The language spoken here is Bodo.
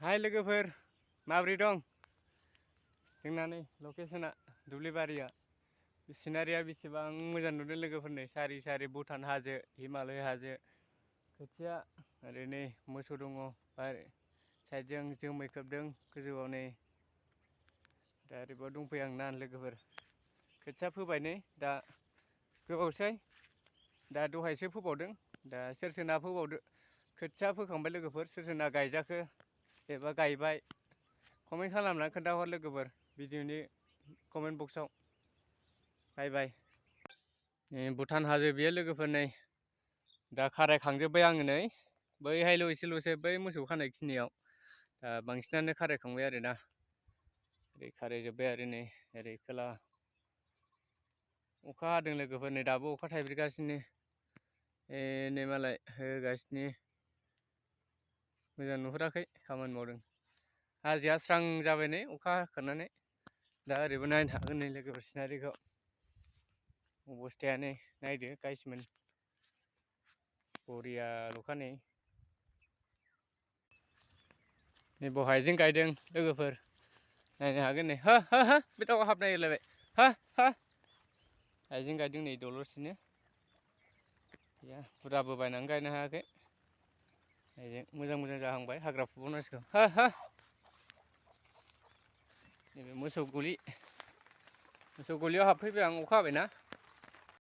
हाय लोगोफोर माबोरै दं जोंना नै लकेसना दुब्लिबारिया सिनारिया बेसेबां मोजां नुदों लोगोफोर नै सारि सारि भुटान हाजो हिमालय हाजो खोथिया ओरै नै मोसौ दङ साइडजों जोमै खोबदों गोजौआव नै दा ओरैबाव दंफैयो आं ना लोगोफोर खोथिया फोबाय नै दा गोबावसै दा दहायसो फोबावदों दा सोर सोरना फोबावदो खोथिया फोखांबाय लोगोफोर सोर सोरना गायजाखो एबा गायबाय कमेन्ट खालामनानै खोन्थाहर लोगोफोर भिडिअनि कमेन्ट बक्सआव बाय बाय भुटान हाजो बेयो लोगोफोर नै दा खारायखांजोब्बाय आङो नै बैहायल' एसेल'सै बै मोसौ खानाय खिनियाव दा बांसिनानो खारायखांबाय आरोना ओरै खारायजोब्बाय आरो नै ओरै खोला अखा हादों लोगोफोर नै दाबो अखा थाइब्रिगासिनो नै मालाय होगासिनो मोजां नुहुराखै खामानि मावदों हाजोआ स्रां जाबाय नै अखा हाखानानै दा ओरैबो नायनो हागोन नै लोगोफोर सिनारिखौ अबस्थाया नै नायदो गाइसमोन बरियाल'खा नै बाव हाइजें गायदों लोगोफोर नायनो हागोन नै हो हो हो बे दाउआ हाबनो नागिरलायबाय हो हो हाइजें गायदों नै दलरसेनो गैया बुरजाबो बायनानै गायनो हायाखै हाइजें मोजां मोजां जाहांबाय हाग्रा फुबावनांसिगौ हो हो नैबे मोसौ गलियाव हाबफैबाय आं अखा हाबायना